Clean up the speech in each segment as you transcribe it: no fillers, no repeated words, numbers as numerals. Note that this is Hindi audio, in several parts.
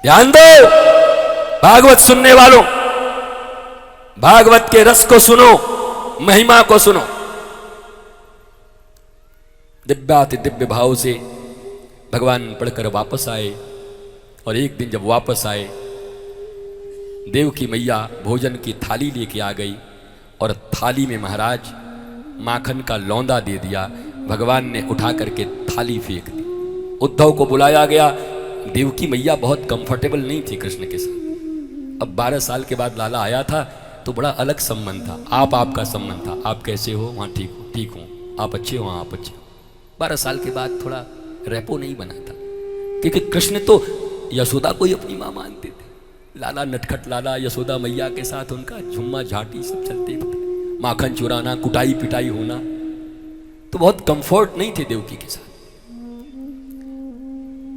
ध्यान दो भागवत सुनने वालों, भागवत के रस को सुनो, महिमा को सुनो। दिव्याति दिव्य भाव से भगवान पढ़कर वापस आए, और एक दिन जब वापस आए, देवकी मैया भोजन की थाली लेके आ गई, और थाली में महाराज माखन का लौंदा दे दिया। भगवान ने उठा करके थाली फेंक दी। उद्धव को बुलाया गया। देवकी मैया बहुत कंफर्टेबल नहीं थी कृष्ण के साथ। अब 12 साल के बाद लाला आया था तो बड़ा अलग संबंध था, आपका संबंध था। आप कैसे हो? वहाँ ठीक हो, ठीक हूँ। आप अच्छे हो? हाँ आप अच्छे हो। 12 साल के बाद थोड़ा रेपो नहीं बना था, क्योंकि कृष्ण तो यशोदा को ही अपनी माँ मानते थे। लाला नटखट लाला यशोदा मैया के साथ उनका झुम्मा झाटी सब चलते थे, माखन चुराना, कुटाई पिटाई होना, तो बहुत कंफर्ट नहीं थे देवकी के साथ।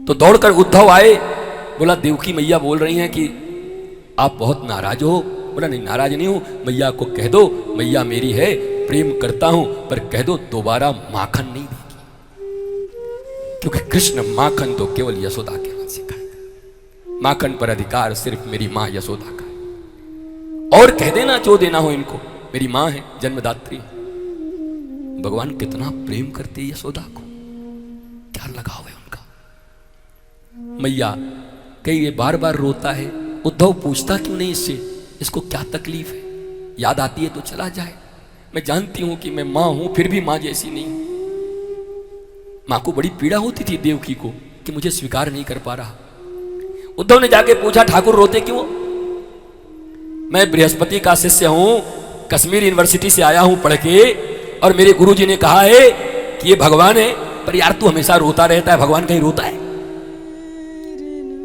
तो दौड़कर उद्धव आए, बोला देवकी मैया बोल रही हैं कि आप बहुत नाराज हो। बोला नहीं नाराज नहीं हूं, मैया को कह दो मैया मेरी है, प्रेम करता हूं, पर कह दो दोबारा माखन नहीं देगी, क्योंकि कृष्ण माखन तो केवल यशोदा के हाथ से खाएगा। माखन पर अधिकार सिर्फ मेरी मां यशोदा का है। और कह देना जो देना हो इनको, मेरी मां है, जन्मदात्री। भगवान कितना प्रेम करते हैं यशोदा को, क्या लगाव है उनका। मैया कई ये बार बार रोता है, उद्धव पूछता क्यों नहीं इससे, इसको क्या तकलीफ है? याद आती है तो चला जाए। मैं जानती हूं कि मैं मां हूं, फिर भी मां जैसी नहीं हूं। मां को बड़ी पीड़ा होती थी देवकी को कि मुझे स्वीकार नहीं कर पा रहा। उद्धव ने जाके पूछा ठाकुर रोते क्यों? मैं बृहस्पति का शिष्य हूं, कश्मीर यूनिवर्सिटी से आया हूं पढ़ के, और मेरे गुरुजी ने कहा है कि ये भगवान है, पर यार तू हमेशा रोता रहता है, भगवान कहीं रोता है?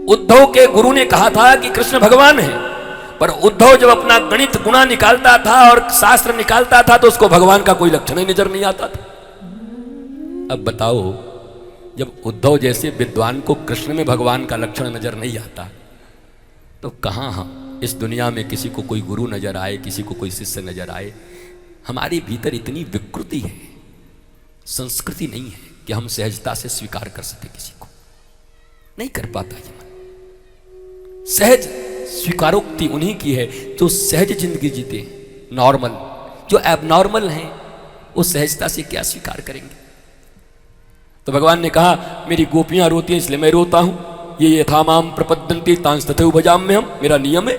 उद्धव के गुरु ने कहा था कि कृष्ण भगवान है, पर उद्धव जब अपना गणित गुणा निकालता था और शास्त्र निकालता था तो उसको भगवान का कोई लक्षण ही नजर नहीं आता था। अब बताओ, जब उद्धव जैसे विद्वान को कृष्ण में भगवान का लक्षण नजर नहीं आता, तो कहां हम इस दुनिया में किसी को कोई गुरु नजर आए, किसी को कोई शिष्य नजर आए। हमारे भीतर इतनी विकृति है, संस्कृति नहीं है कि हम सहजता से स्वीकार कर सके किसी को। नहीं कर पाता ये मन। सहज स्वीकारोक्ति उन्हीं की है जो सहज जिंदगी जीते, नॉर्मल। जो एबनॉर्मल हैं वो सहजता से क्या स्वीकार करेंगे? तो भगवान ने कहा मेरी गोपियां रोती हैं इसलिए मैं रोता हूं। ये यथामाम प्रपद्यन्ते तांस तथैव भजाम्यहम्, हम मेरा नियम है,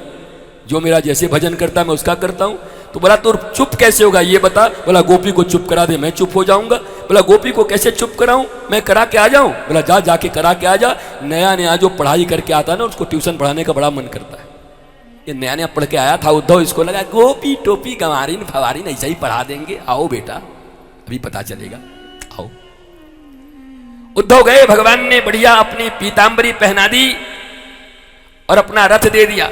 जो मेरा जैसे भजन करता है मैं उसका करता हूं। तो बोला तो चुप कैसे होगा ये बता? बोला गोपी को चुप करा दे मैं चुप हो जाऊंगा। बोला गोपी को कैसे चुप कराऊं, मैं करा के आ जाऊं? बोला जा जाके करा के आ जा। नया नया जो पढ़ाई करके आता है ना उसको ट्यूशन पढ़ाने का बड़ा मन करता है। ये नया नया पढ़ के आया था उद्धव, इसको लगा गोपी टोपी गंवारीन फवारीन ऐसा ही पढ़ा देंगे। आओ बेटा अभी पता चलेगा, आओ। उद्धव गए, भगवान ने बढ़िया अपनी पीतांबरी पहना दी और अपना रथ दे दिया।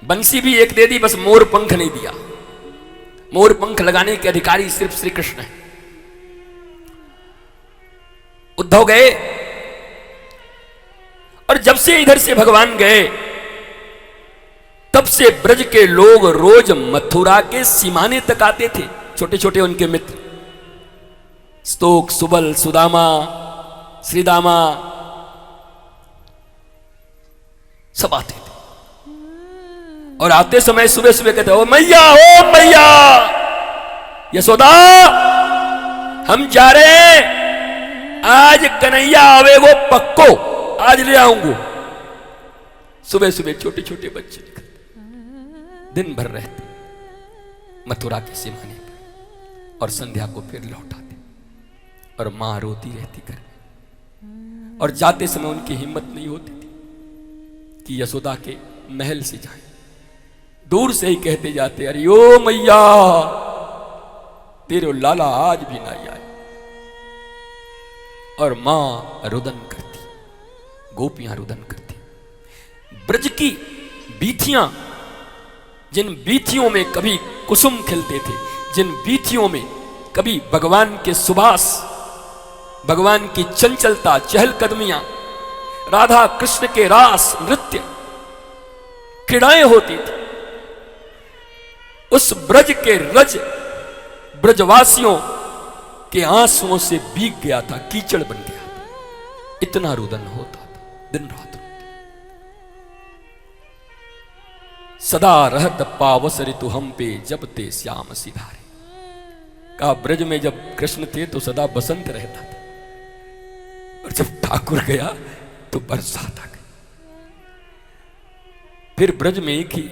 बंसी भी एक दे दी, बस मोर पंख नहीं दिया। मोर पंख लगाने के अधिकारी सिर्फ श्री कृष्ण है। उद्धव गए, और जब से इधर से भगवान गए तब से ब्रज के लोग रोज मथुरा के सीमाने तक आते थे। छोटे छोटे उनके मित्र स्तोक, सुबल, सुदामा, श्रीदामा सब आते थे। और आते समय सुबह सुबह कहते ओ मैया, ओ मैया यशोदा, हम जा रहे हैं, आज कन्हैया आवेगो पक्को, आज ले आऊंगो। सुबह सुबह छोटे छोटे बच्चे निकलते, दिन भर रहते मथुरा के सीमाने पर, और संध्या को फिर लौट आते, और मां रोती रहती घर में। और जाते समय उनकी हिम्मत नहीं होती थी कि यशोदा के महल से जाएं। दूर से ही कहते जाते अरे ओ मैया तेरे लाला आज भी नहीं आए। और मां रुदन करती, गोपियां रुदन करती। ब्रज की बीथियां, जिन बीथियों में कभी कुसुम खिलते थे, जिन बीथियों में कभी भगवान के सुबास, भगवान की चंचलता, चहलकदमियां, राधा कृष्ण के रास नृत्य, क्रीड़ाएं होती थी, उस ब्रज के रज ब्रजवासियों के आंसुओं से भीग गया था, कीचड़ बन गया था। इतना रुदन होता था दिन रात। सदा रहत पावस ऋतु हम पे जब ते श्याम सिधारे। कहा ब्रज में जब कृष्ण थे तो सदा बसंत रहता था, और जब ठाकुर गया तो बरसात आ गई। फिर ब्रज में एक ही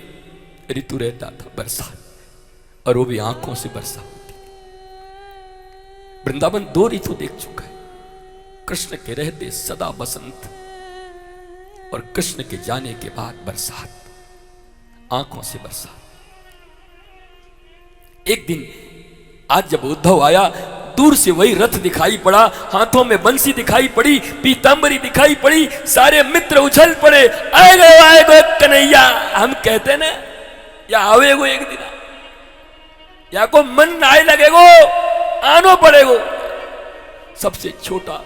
ऋतु रहता था, बरसात, और वो भी आंखों से बरसा होती। वृंदावन 2 ऋतु देख चुका है। कृष्ण के रहते सदा बसंत, और कृष्ण के जाने के बाद बरसात, आंखों से बरसात। एक दिन आज जब उद्धव आया, दूर से वही रथ दिखाई पड़ा, हाथों में बंसी दिखाई पड़ी, पीतांबरी दिखाई पड़ी, सारे मित्र उछल पड़े, आए गो कन्हैया। हम कहते ना, या आवेगो एक दिन, या को मन आए लगेगो, आनो पड़ेगो। सबसे छोटा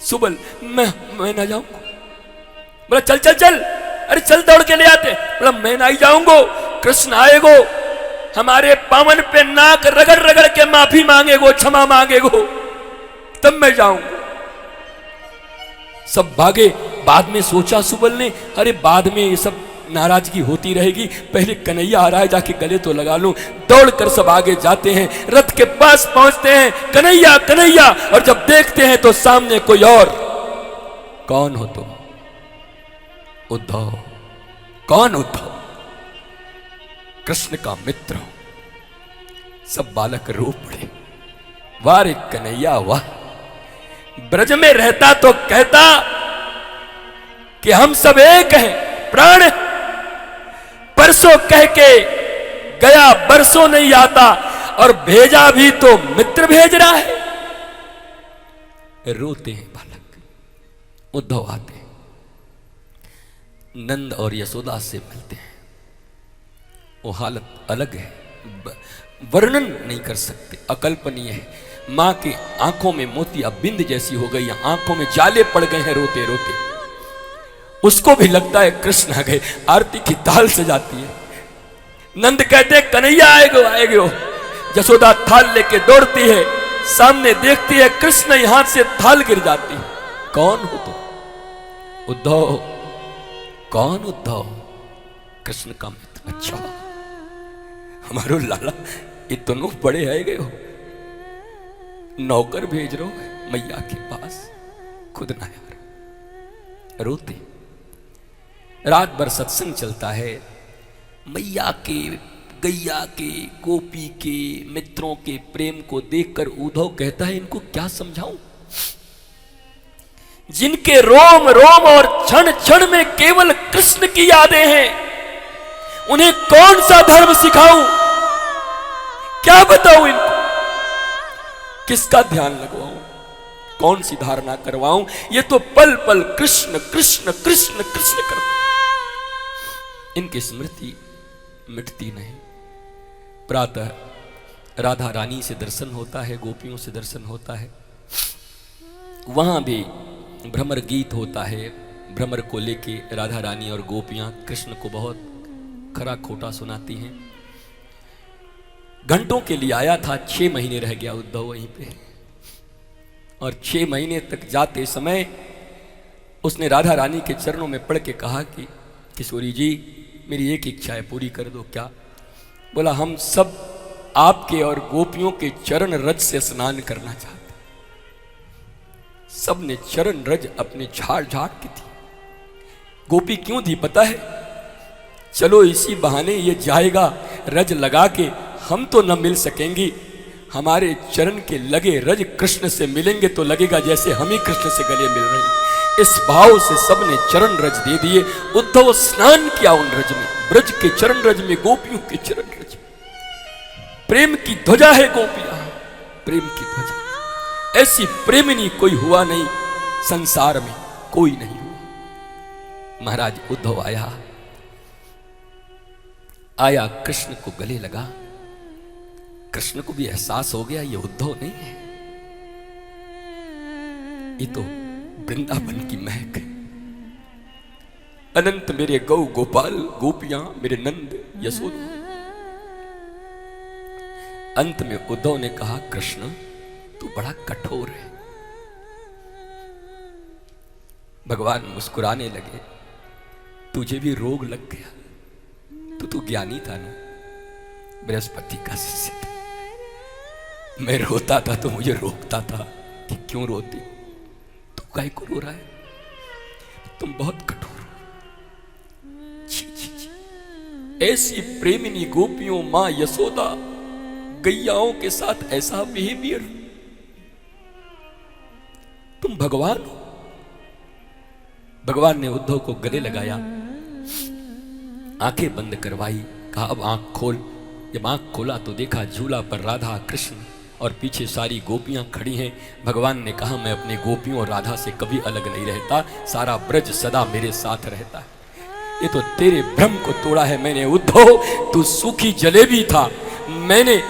सुबल, मैं ना जाऊंगा। बोला चल चल चल, अरे चल दौड़ के ले आते। बोला मैं नहीं जाऊंगो, कृष्ण आएगो, हमारे पावन पे नाक रगड़ रगड़ के माफी मांगेगो, क्षमा मांगेगो, तब मैं जाऊंगा। सब भागे। बाद में सोचा सुबल ने, अरे बाद में ये सब नाराजगी होती रहेगी, पहले कन्हैया आ रहा है, जाके गले तो लगा लूं। दौड़कर सब आगे जाते हैं, रथ के पास पहुंचते हैं, कन्हैया कन्हैया, और जब देखते हैं तो सामने कोई और। कौन हो तुम? उद्धव। कौन उद्धव? कृष्ण का मित्र हो। सब बालक रो पड़े, वाह रे कन्हैया वाह। ब्रज में रहता तो कहता कि हम सब एक हैं, प्राण। परसों कह के गया, बरसों नहीं आता, और भेजा भी तो मित्र भेज रहा है। रोते हैं बालक। उद्धव आते हैं, नंद और यशोदा से मिलते हैं। वो हालत अलग है, वर्णन नहीं कर सकते, अकल्पनीय है। मां की आंखों में मोतिया बिंद जैसी हो गई, आंखों में जाले पड़ गए हैं रोते रोते। उसको भी लगता है कृष्ण आ गए, आरती की ताल से जाती है। नंद कहते कन्हैया आएगो। यशोदा थाल लेके दौड़ती है, सामने देखती है कृष्ण, यहां से थाल गिर जाती है। कौन हो तुम? उद्धव। कौन उद्धव? कृष्ण का मित्र। अच्छा, हमारो लाला इतनो बड़े आए गए हो, नौकर भेज रहो मैया के पास, खुद ना यार। रोते। रात भर सत्संग चलता है। मैया के, गैया के, गोपी के, मित्रों के प्रेम को देखकर उद्धव कहता है इनको क्या समझाऊं? जिनके रोम रोम और क्षण क्षण में केवल कृष्ण की यादें हैं, उन्हें कौन सा धर्म सिखाऊं? क्या बताऊं इनको? किसका ध्यान लगवाऊं? कौन सी धारणा करवाऊं? ये तो पल पल कृष्ण कृष्ण कृष्ण कृष्ण करते, इनकी स्मृति मिटती नहीं। प्रातः राधा रानी से दर्शन होता है, गोपियों से दर्शन होता है, वहां भी भ्रमर गीत होता है। भ्रमर को लेके राधा रानी और गोपियां कृष्ण को बहुत खरा खोटा सुनाती हैं। घंटों के लिए आया था, 6 महीने रह गया उद्धव वहीं पे, और 6 महीने तक जाते समय उसने राधा रानी के चरणों में पड़ के कहा कि किशोरी जी मेरी एक इच्छा है, पूरी कर दो। क्या? बोला हम सब आपके और गोपियों के चरण रज से स्नान करना चाहते। सब ने चरण रज अपने झाड़ झाड़ की थी। गोपी क्यों थी पता है? चलो इसी बहाने ये जाएगा रज लगा के, हम तो न मिल सकेंगी, हमारे चरण के लगे रज कृष्ण से मिलेंगे तो लगेगा जैसे हम ही कृष्ण से गले मिल रहे हैं। इस भाव से सबने चरण रज दे दिए। उद्धव स्नान किया उन रज में, ब्रज के चरण रज में, गोपियों के चरण रज में। प्रेम की ध्वजा है गोपियां, प्रेम की ध्वजा। ऐसी प्रेमिनी कोई हुआ नहीं संसार में, कोई नहीं हुआ। महाराज उद्धव आया कृष्ण को गले लगा। कृष्ण को भी एहसास हो गया ये उद्धव नहीं है, ये तो वृंदावन की महक है। अनंत मेरे गौ गोपाल, गोपियां मेरे नंद यशोदा। अंत में उद्धव ने कहा कृष्ण तू बड़ा कठोर है। भगवान मुस्कुराने लगे, तुझे भी रोग लग गया, तो ज्ञानी था ना, बृहस्पति का शिष्य था। मैं रोता था तो मुझे रोकता था कि क्यों रोती, तू काहे को रो रहा है, तुम बहुत कठोर हो। छी छी छी। ऐसी प्रेमिनी गोपियों मां यशोदा गैयाओं के साथ ऐसा बिहेवियर, तुम भगवान हो। भगवान ने उद्धव को गले लगाया, आंखें बंद करवाई, कहा अब आंख खोल। जब आंख खोला तो देखा झूला पर राधा कृष्ण और पीछे सारी गोपियां खड़ी हैं। भगवान ने कहा मैं अपने गोपियों और राधा से कभी अलग नहीं रहता, सारा ब्रज सदा मेरे साथ रहता है। ये तो तेरे भ्रम को तोड़ा है मैंने उद्धव, तू सूखी जलेबी था, मैंने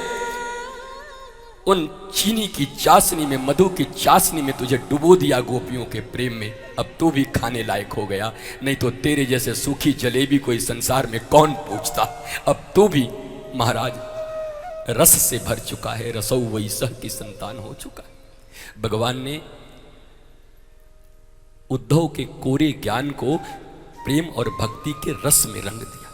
उन चीनी की चाशनी में, मधु की चाशनी में तुझे डुबो दिया गोपियों के प्रेम में। अब तू भी खाने लायक हो गया, नहीं तो तेरे जैसे सूखी जलेबी कोई संसार में कौन पूछता। अब तू भी महाराज रस से भर चुका है, रसौ वैसह की संतान हो चुका है। भगवान ने उद्धव के कोरे ज्ञान को प्रेम और भक्ति के रस में रंग दिया।